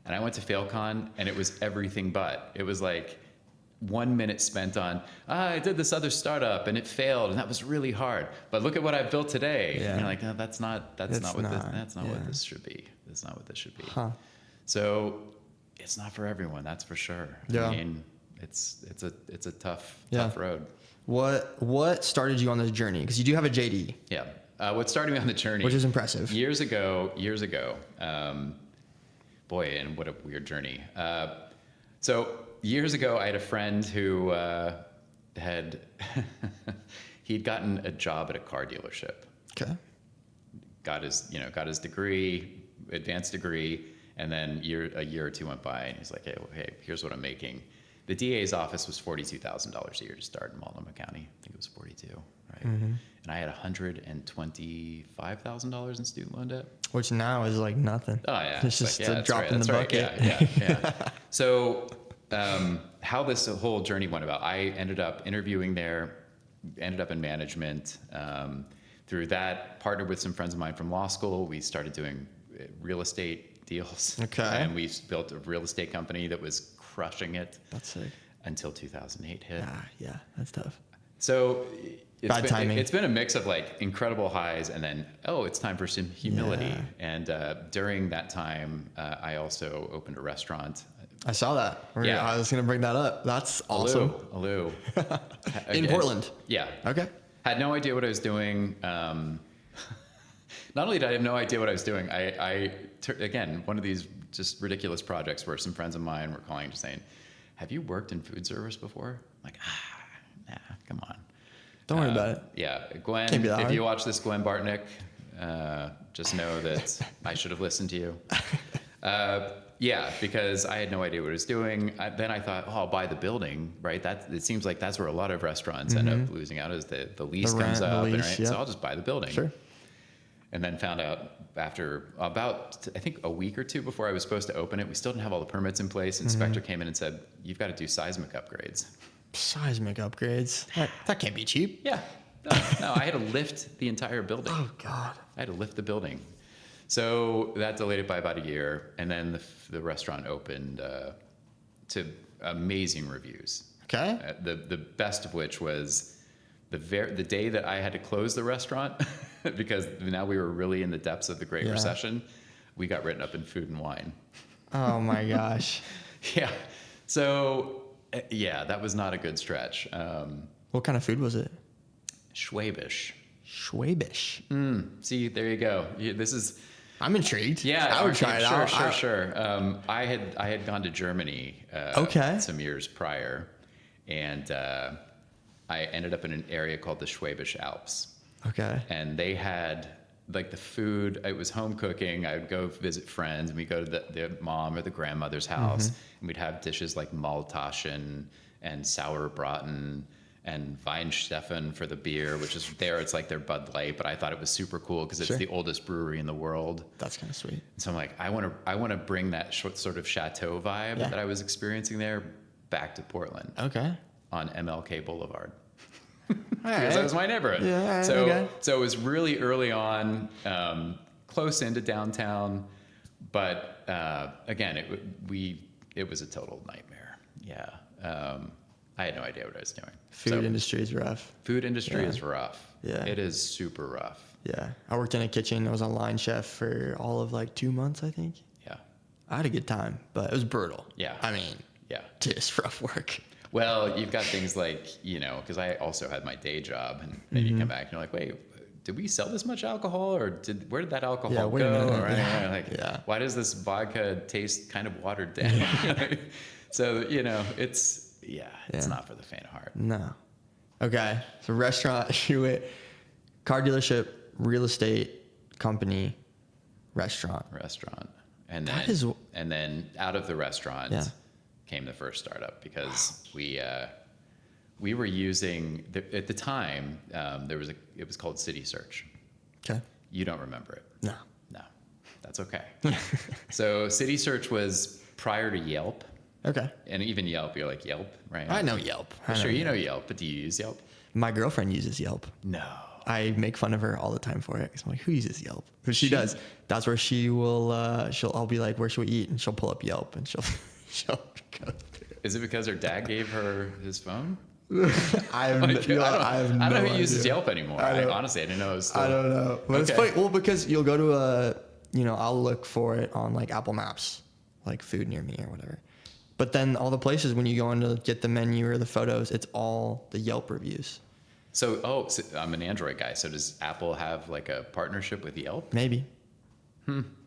And I went to FailCon and it was everything but. It was like 1 minute spent on, I did this other startup and it failed and that was really hard. But look at what I've built today. Yeah. And you're like, no, that's not what this should be. That's not what this should be. Huh. So it's not for everyone, that's for sure. Yeah. I mean, it's a tough road. What started you on this journey? Because you do have a JD. Yeah. What started me on the journey, which is impressive. Years ago, boy, and what a weird journey. So years ago, I had a friend who he'd gotten a job at a car dealership. Okay. Got his degree, advanced degree, and then a year or two went by, and he's like, hey, here's what I'm making. The DA's office was $42,000 a year to start in Multnomah County. I think it was 42, right? Mm-hmm. And I had $125,000 in student loan debt. Which now is like nothing. Oh yeah, it's just a drop in the bucket. Yeah. So how this whole journey went about, I ended up interviewing there, ended up in management. Through that, partnered with some friends of mine from law school. We started doing real estate deals. Okay. And we built a real estate company that was crushing it. That's sick. Until 2008 hit. Yeah, that's tough. So timing. It's been a mix of like incredible highs and then, it's time for some humility. Yeah. And during that time, I also opened a restaurant. I saw that. Yeah. I was going to bring that up. That's awesome. Aloo. In Portland. Yeah. Okay. Had no idea what I was doing. Not only did I have no idea what I was doing, again, one of these just ridiculous projects where some friends of mine were calling and saying, have you worked in food service before? I'm like, nah, come on. Don't worry about it. Yeah. Gwen, Can't be that if hard. you watch this, Gwen Bartnick, just know that I should have listened to you. Yeah, because I had no idea what I was doing. Then I thought, I'll buy the building, right? It seems like that's where a lot of restaurants end up losing out, is the lease comes up, right? So I'll just buy the building. Sure. And then found out after about, I think, a week or two before I was supposed to open it, we still didn't have all the permits in place. Inspector came in and said, you've got to do seismic upgrades. Seismic upgrades? That can't be cheap. Yeah. No, I had to lift the entire building. Oh, God. I had to lift the building. So that delayed it by about a year. And then the restaurant opened to amazing reviews. Okay. The best of which was the day that I had to close the restaurant because now we were really in the depths of the Great Recession. We got written up in Food and Wine. Oh my gosh. Yeah. So that was not a good stretch. What kind of food was it? Schwäbisch. Schwäbisch. See, there you go. I'm intrigued. Yeah, I would try it out. Sure. I had gone to Germany some years prior, and I ended up in an area called the Schwäbisch Alps. Okay. And they had like the food. It was home cooking. I would go visit friends, and we'd go to the mom or the grandmother's house, and we'd have dishes like Maltaschen and Sauerbraten and Weinsteffen for the beer, which is there. It's like their Bud Light, but I thought it was super cool because it's the oldest brewery in the world. That's kind of sweet. So I'm like, I want to bring that sort of chateau vibe that I was experiencing there back to Portland. Okay. On MLK Boulevard. All Because that was my neighborhood. Yeah, so it was really early on, close into downtown, but again, it was a total nightmare. Yeah. I had no idea what I was doing. Food industry is rough. Food industry is rough. Yeah. It is super rough. Yeah. I worked in a kitchen. I was a line chef for all of like 2 months, I think. Yeah. I had a good time, but it was brutal. Yeah. I mean, just rough work. Well, you've got things like, because I also had my day job, and then you come back and you're like, wait, did we sell this much alcohol, or where did that alcohol go? Wait a minute. Why does this vodka taste kind of watered down? So, it's not for the faint of heart. No. Okay. So restaurant, car dealership, real estate company, restaurant. And then out of the restaurant came the first startup, because we were using at the time it was called City Search. Okay. You don't remember it? No. That's okay. So City Search was prior to Yelp. Okay. And even Yelp, you're like, Yelp, right? I know Yelp. You know Yelp, but do you use Yelp? My girlfriend uses Yelp. No. I make fun of her all the time for it. Cause I'm like, who uses Yelp? Because she does. That's where she will. I'll be like, where should we eat? And she'll pull up Yelp and she'll go. Is it because her dad gave her his phone? I have Like, no I don't know who uses idea. Yelp anymore. Honestly, I didn't know it was still. I don't know. But it's Okay. funny. Well, because you'll go to I'll look for it on like Apple Maps, like food near me or whatever. But then all the places when you go in to get the menu or the photos, it's all the Yelp reviews. So I'm an Android guy. So does Apple have like a partnership with Yelp? Maybe.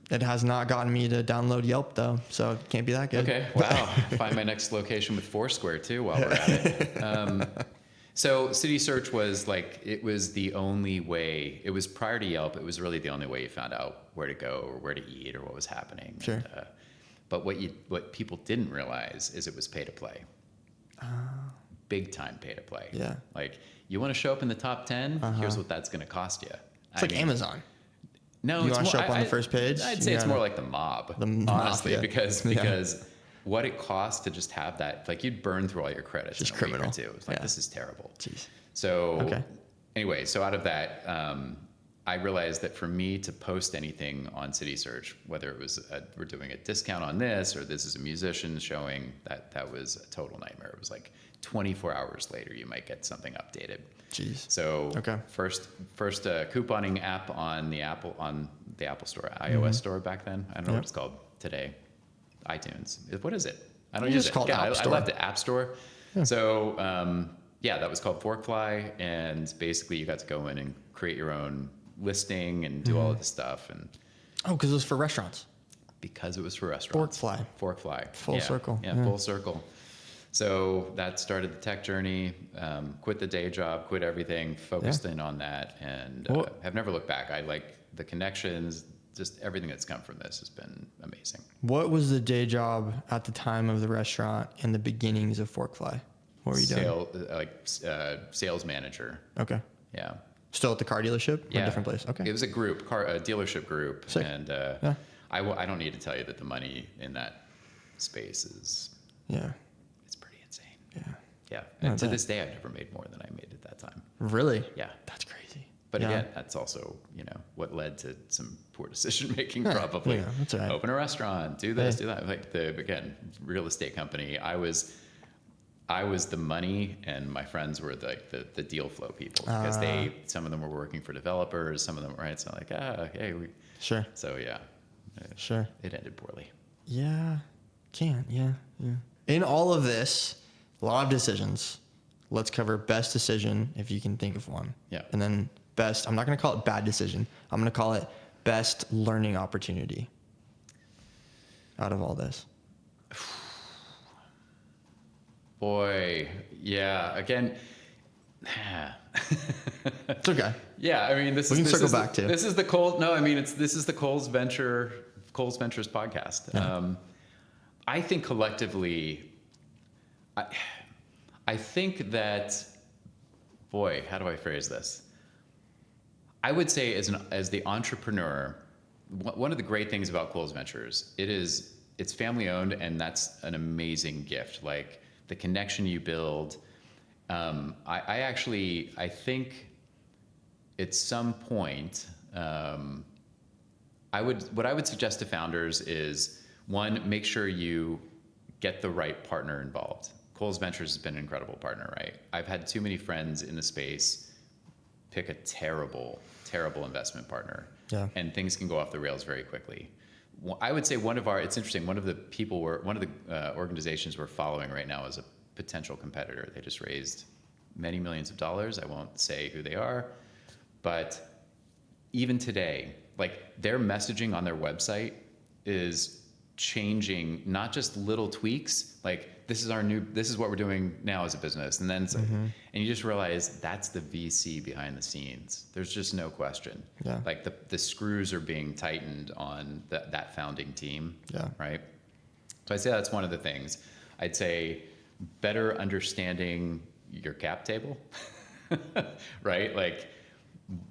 It has not gotten me to download Yelp though, so it can't be that good. Okay. Wow. Find my next location with Foursquare too while we're at it. So City Search was like, it was the only way, it was prior to Yelp, it was really the only way you found out where to go or where to eat or what was happening. Sure. And, but what people didn't realize is it was pay to play. Big time pay to play. Yeah. Like, you want to show up in the top 10? Here's what that's going to cost you. It's like Amazon. No, You it's wanna more, show up on the first page? I'd say You it's gotta- more like the mob, The mob, honestly, yeah. because what it costs to just have that, like you'd burn through all your credits Just in a criminal. week or two. It's like, Yeah. this is terrible. Jeez. So Okay. anyway, so out of that, I realized that for me to post anything on City Search, whether it was we're doing a discount on this or this is a musician showing, that was a total nightmare. It was like 24 hours later, you might get something updated. Jeez. So Okay. first couponing app on the Apple Store, iOS store back then. I don't know what it's called today. iTunes. What is it? I don't You use just it. call it Yeah, App I Store. left the App Store. So that was called Forkfly, and basically you got to go in and create your own listing and do all of this stuff, and Oh, because it was for restaurants. because it was for restaurants. Forkfly. Full circle. Yeah, full circle. So that started the tech journey. Quit the day job, quit everything, focused in on that, and Well- have never looked back. I like the connections, just everything that's come from this has been amazing. What was the day job at the time of the restaurant and the beginnings of Forkfly? What were you doing? Sales manager. Okay. Yeah. Still at the car dealership? Or Yeah. a different place? Okay. It was a dealership group. Sick. And I don't need to tell you that the money in that space Yeah. it's pretty insane. Yeah. Yeah. I And to bet. this day, I've never made more than I made at that time. Really? Yeah. That's crazy. But Yeah. again, that's also, what led to some poor decision making probably. Yeah, that's all right. Open a restaurant, do this, Hey. do that. Like real estate company. I was the money, and my friends were the deal flow people because some of them were working for developers, some of them, right? So Sure. so yeah, Sure. it ended poorly. Yeah. Yeah. In all of this, a lot of decisions. Let's cover best decision if you can think of one. Yeah. And then best, I'm not going to call it bad decision. I'm going to call it best learning opportunity out of all this. Boy, yeah. Again, It's okay. yeah. I mean, We can circle back to. This is the Coles. No, I mean this is the Coles Ventures podcast. Yeah. I think collectively, I think that, boy, how do I phrase this? I would say as the entrepreneur, one of the great things about Coles Ventures, it's family owned, and that's an amazing gift. Like the connection you build. I think at some point, what I would suggest to founders is, one, make sure you get the right partner involved. Coles Ventures has been an incredible partner, right? I've had too many friends in the space pick a terrible investment partner, and things can go off the rails very quickly. I would say it's interesting. One of the organizations we're following right now is a potential competitor. They just raised many millions of dollars. I won't say who they are, but even today, like their messaging on their website is changing, not just little tweaks, like this is what we're doing now as a business. And then and you just realize that's the VC behind the scenes. There's just no question. Yeah. Like the screws are being tightened on that founding team. Yeah. Right. So I'd say that's one of the things. I'd say better understanding your cap table, right? Like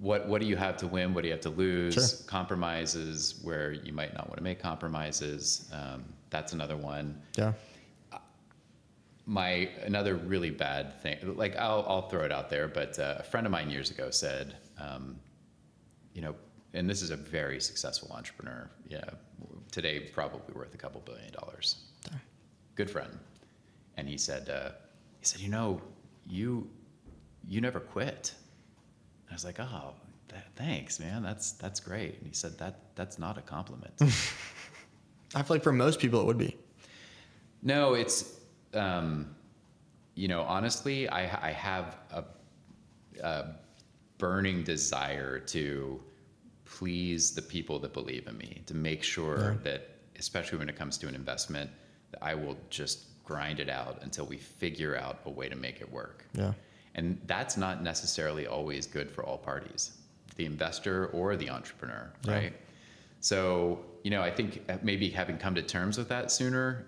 what do you have to win? What do you have to lose? Sure. Compromises where you might not want to make compromises. That's another one. Yeah. Another really bad thing, like I'll throw it out there, but a friend of mine years ago said, and this is a very successful entrepreneur. Yeah. Today, probably worth a couple $2 billion. Okay. Good friend. and he said, you never quit. I was like, oh, thanks, man. That's great. And he said, that's not a compliment. I feel like for most people it would be. No, it's, honestly, I have a burning desire to please the people that believe in me, to make sure that, especially when it comes to an investment, that I will just grind it out until we figure out a way to make it work. Yeah. And that's not necessarily always good for all parties, the investor or the entrepreneur, right? So, I think maybe having come to terms with that sooner,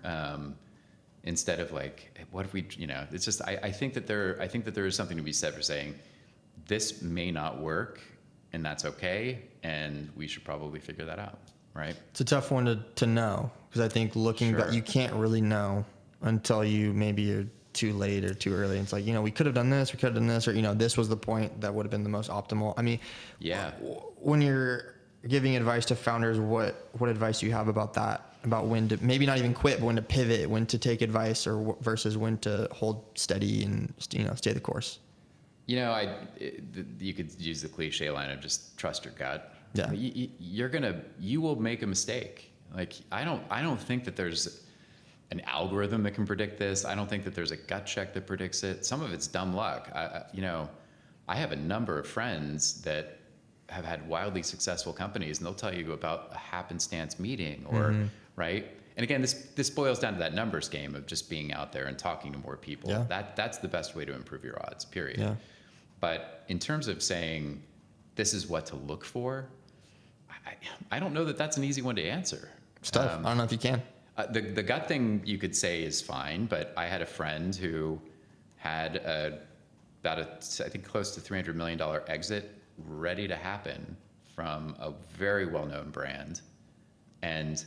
instead of like, what if we, it's just, I think that there is something to be said for saying, this may not work, and that's okay, and we should probably figure that out, right? It's a tough one to know, because I think looking back, you can't really know until you're too late or too early. It's like, we could have done this, we could have done this, or, this was the point that would have been the most optimal. I mean, when you're giving advice to founders, what advice do you have about that? About when to maybe not even quit, but when to pivot, when to take advice, or versus when to hold steady and, stay the course? You could use the cliche line of just trust your gut. Yeah. You will make a mistake. Like, I don't think that there's an algorithm that can predict this. I don't think that there's a gut check that predicts it. Some of it's dumb luck. I have a number of friends that have had wildly successful companies, and they'll tell you about a happenstance meeting or, right? And again, this boils down to that numbers game of just being out there and talking to more people. Yeah. That's the best way to improve your odds, period. Yeah. But in terms of saying this is what to look for, I don't know that that's an easy one to answer. It's tough. I don't know if you can. The gut thing you could say is fine, but I had a friend who had I think close to $300 million exit ready to happen from a very well-known brand. And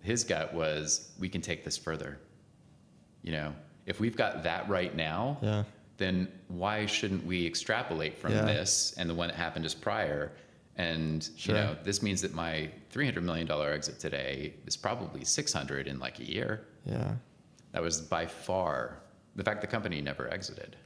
his gut was, we can take this further. If we've got that right now, then why shouldn't we extrapolate from this and the one that happened just prior? And, this means that my $300 million exit today is probably 600 in like a year. Yeah. That was by far, the fact the company never exited.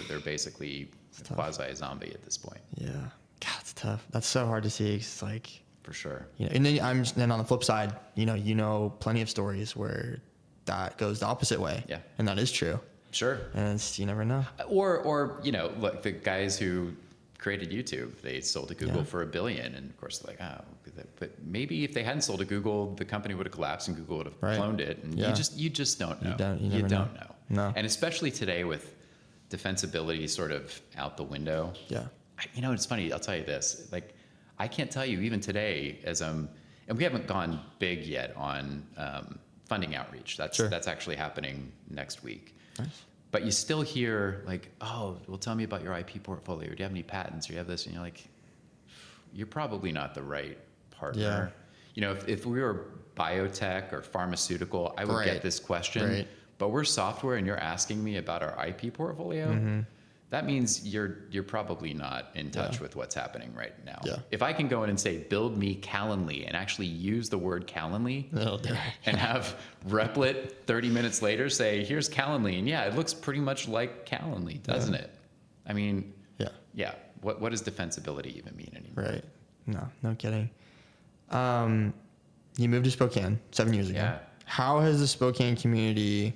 They're basically quasi-zombie at this point. Yeah. God, it's tough. That's so hard to see. It's like, for sure. And then on the flip side, plenty of stories where that goes the opposite way. Yeah. And that is true. Sure. And you never know. Or look, the guys who created YouTube, they sold to Google for $1 billion, and of course, but maybe if they hadn't sold to Google, the company would have collapsed and Google would have cloned it. And you just don't know. You don't know. No. And especially today with defensibility sort of out the window. Yeah. It's funny. I'll tell you this. Like, I can't tell you even today and we haven't gone big yet on funding outreach. That's actually happening next week. Nice. But you still hear like, oh, well, tell me about your IP portfolio. Do you have any patents? Or do you have this? And you're like, you're probably not the right partner. Yeah. If we were biotech or pharmaceutical, I would get this question. Right. But we're software, and you're asking me about our IP portfolio. Mm-hmm. That means you're probably not in touch with what's happening right now. Yeah. If I can go in and say, build me Calendly, and actually use the word Calendly, and have Replit 30 minutes later say, here's Calendly, and it looks pretty much like Calendly, doesn't it? I mean, what does defensibility even mean anymore? Right. No kidding. You moved to Spokane 7 years ago. Yeah. How has the Spokane community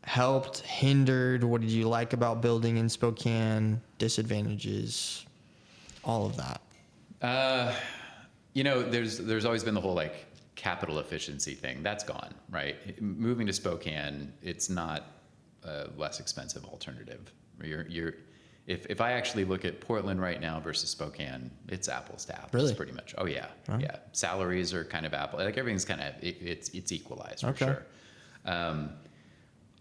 helped, hindered? What did you like about building in Spokane? Disadvantages, all of that. There's always been the whole like capital efficiency thing. That's gone, right? Moving to Spokane, it's not a less expensive alternative. If I actually look at Portland right now versus Spokane, it's apples to apples. Really? Pretty much. Oh yeah, yeah. Salaries are kind of like everything's kind of it's equalized for sure.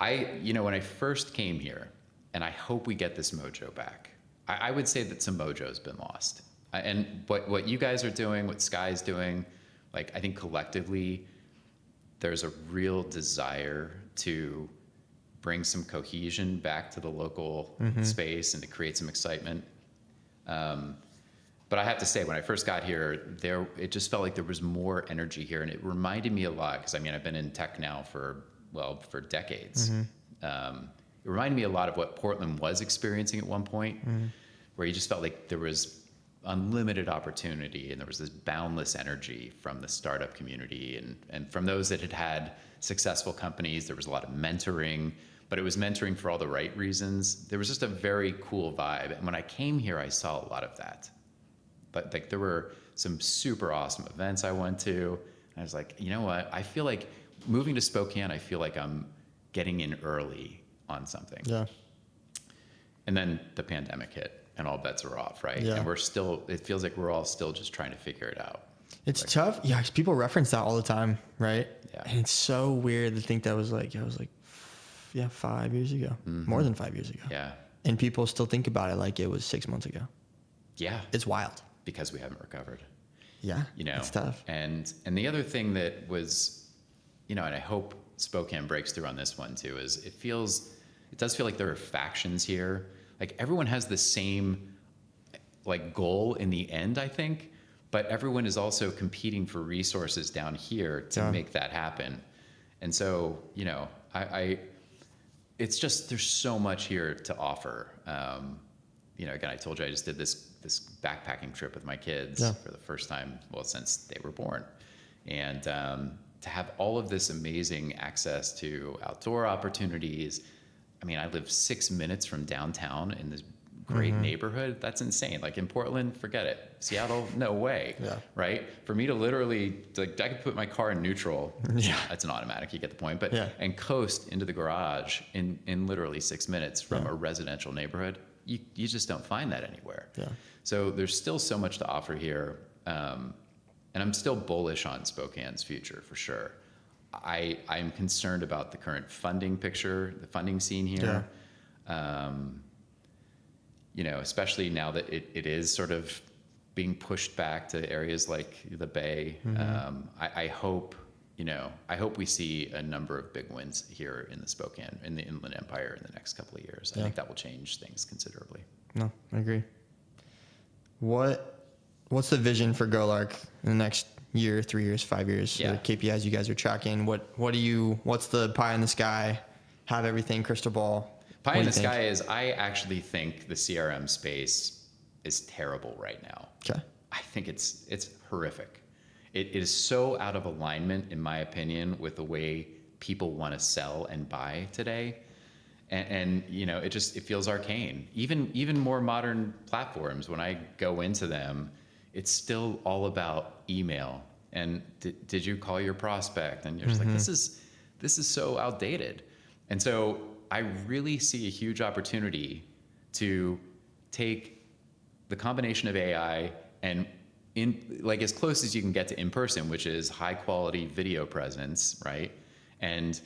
When I first came here, and I hope we get this mojo back, I would say that some mojo's been lost. And what you guys are doing, what Sky's doing, like I think collectively, there's a real desire to bring some cohesion back to the local space and to create some excitement. But I have to say, when I first got here, it just felt like there was more energy here, and it reminded me a lot, because I've been in tech now for for decades. It reminded me a lot of what Portland was experiencing at one point, where you just felt like there was unlimited opportunity and there was this boundless energy from the startup community and from those that had had successful companies. There was a lot of mentoring, but it was mentoring for all the right reasons. There was just a very cool vibe. And when I came here, I saw a lot of that. But like there were some super awesome events I went to. And I was like, you know what? I feel like moving to Spokane, I feel like I'm getting in early on something. Yeah. And then the pandemic hit and all bets were off, right? Yeah. And it feels like we're all still just trying to figure it out. It's tough. Yeah, 'cause people reference that all the time, right? Yeah. And it's so weird to think that was like, 5 years ago, more than 5 years ago. Yeah. And people still think about it like it was 6 months ago. Yeah. It's wild. Because we haven't recovered. Yeah. You know, it's tough. And the other thing that was, you know, and I hope Spokane breaks through on this one too, is it does feel like there are factions here. Like everyone has the same like goal in the end, I think, but everyone is also competing for resources down here to make that happen. And so, you know, it's just, there's so much here to offer. You know, again, I told you I just did this backpacking trip with my kids for the first time, well, since they were born. And to have all of this amazing access to outdoor opportunities. I mean, I live 6 minutes from downtown in this great neighborhood. That's insane. Like in Portland, forget it. Seattle, no way. Yeah. Right? For me to literally, like, I could put my car in neutral. Yeah. That's an automatic. You get the point. But and coast into the garage in literally 6 minutes from a residential neighborhood. You just don't find that anywhere. Yeah. So there's still so much to offer here. And I'm still bullish on Spokane's future for sure. I'm concerned about the current funding picture, the funding scene here. Yeah. You know, especially now that it is sort of being pushed back to areas like the Bay. I hope, you know, we see a number of big wins here in the Spokane, in the Inland Empire in the next couple of years. I think that will change things considerably. No, I agree. What's the vision for GoLark in the next year, 3 years, 5 years? Yeah. The KPIs you guys are tracking. What's the pie in the sky? Have everything crystal ball. Pie in the sky is, I actually think the CRM space is terrible right now. Okay. I think it's horrific. It is so out of alignment, in my opinion, with the way people want to sell and buy today. And you know, it feels arcane. Even more modern platforms, when I go into them, it's still all about email. And did you call your prospect? And you're just like, this is so outdated. And so I really see a huge opportunity to take the combination of AI and like as close as you can get to in person, which is high quality video presence, right? And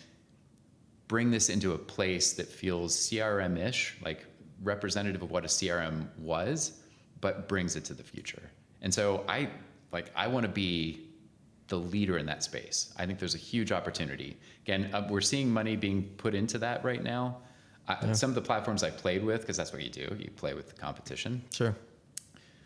bring this into a place that feels CRM-ish, like representative of what a CRM was, but brings it to the future. And so I want to be the leader in that space. I think there's a huge opportunity. Again, we're seeing money being put into that right now. Some of the platforms I played with, because that's what you do, you play with the competition. Sure.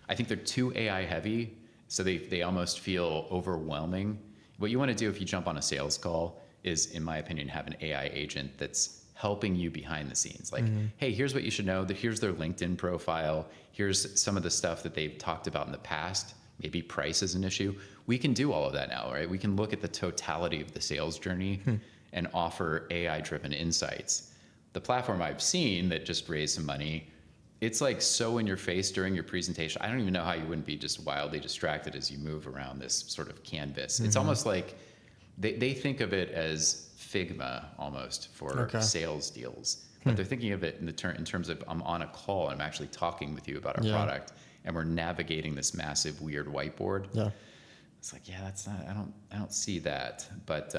I think they're too AI heavy, so they almost feel overwhelming. What you want to do if you jump on a sales call is, in my opinion, have an AI agent that's helping you behind the scenes. Like, hey, here's what you should know. Here's their LinkedIn profile. Here's some of the stuff that they've talked about in the past. Maybe price is an issue. We can do all of that now, right? We can look at the totality of the sales journey and offer AI-driven insights. The platform I've seen that just raised some money, it's like so in your face during your presentation. I don't even know how you wouldn't be just wildly distracted as you move around this sort of canvas. It's almost like they think of it as Figma almost for sales deals. But they're thinking of it in terms of, I'm on a call and I'm actually talking with you about our product, and we're navigating this massive weird whiteboard. Yeah. It's like, yeah, that's not, I don't see that. But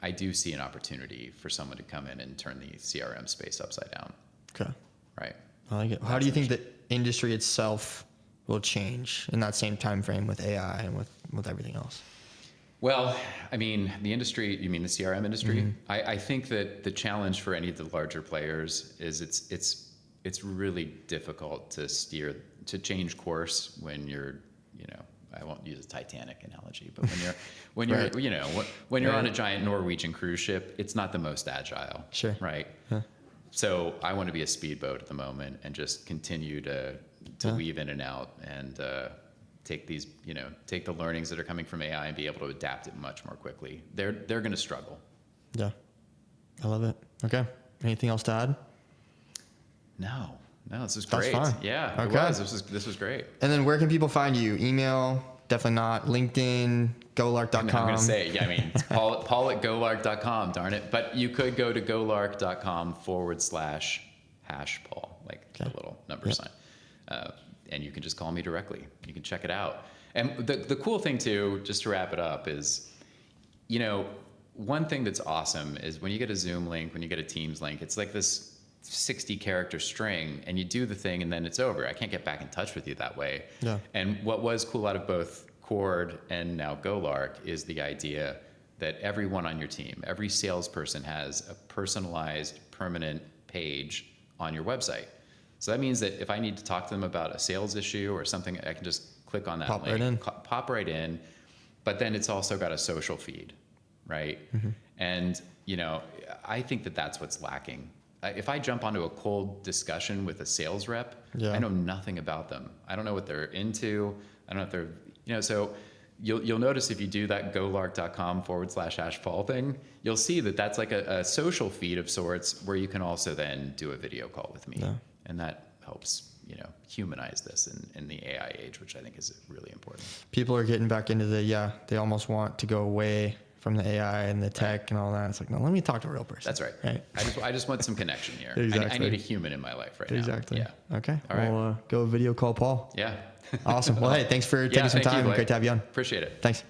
I do see an opportunity for someone to come in and turn the CRM space upside down. Okay. Right. I like it. How do you think the industry itself will change in that same time frame with AI and with everything else? Well, I mean, the industry, you mean the CRM industry? I think that the challenge for any of the larger players is it's really difficult to change course when you're, you know, I won't use a Titanic analogy, but when you're Right. you know when you're on a giant Norwegian cruise ship, it's not the most agile. Sure. Right. Yeah. So I want to be a speedboat at the moment and just continue to weave in and out and take the learnings that are coming from AI and be able to adapt it much more quickly. They're going to struggle. Yeah. I love it. Okay. Anything else to add? No, this was That's great. fine. Yeah, Okay. it was. This was great. And then where can people find you? Email? Definitely not. LinkedIn, GoLark.com. I'm going to say, yeah, I mean, it's Paul at GoLark.com, darn it. But you could go to GoLark.com/#Paul, like the little number sign. And you can just call me directly. You can check it out. And the cool thing too, just to wrap it up, is, one thing that's awesome is when you get a Zoom link, when you get a Teams link, it's like this 60-character string, and you do the thing and then it's over. I can't get back in touch with you that way. Yeah. And what was cool out of both Cord and now GoLark is the idea that everyone on your team, every salesperson has a personalized, permanent page on your website. So that means that if I need to talk to them about a sales issue or something, I can just click on that Pop link, right in. pop right in. But then it's also got a social feed, right? Mm-hmm. And, I think that that's what's lacking. If I jump onto a cold discussion with a sales rep, I know nothing about them. I don't know what they're into. I don't know if they're, so you'll notice if you do that GoLark.com/#Paul thing, you'll see that that's like a social feed of sorts where you can also then do a video call with me. Yeah. And that helps, humanize this in the AI age, which I think is really important. People are getting back into they almost want to go away from the AI and the tech and all that. It's like, no, let me talk to a real person. That's right. I just want some connection here. Exactly. I need a human in my life right now. Exactly. Yeah. Okay. All right. We'll go video call Paul. Yeah. Awesome. Well, hey, thanks for taking some thank you, time. Blake. Great to have you on. Appreciate it. Thanks.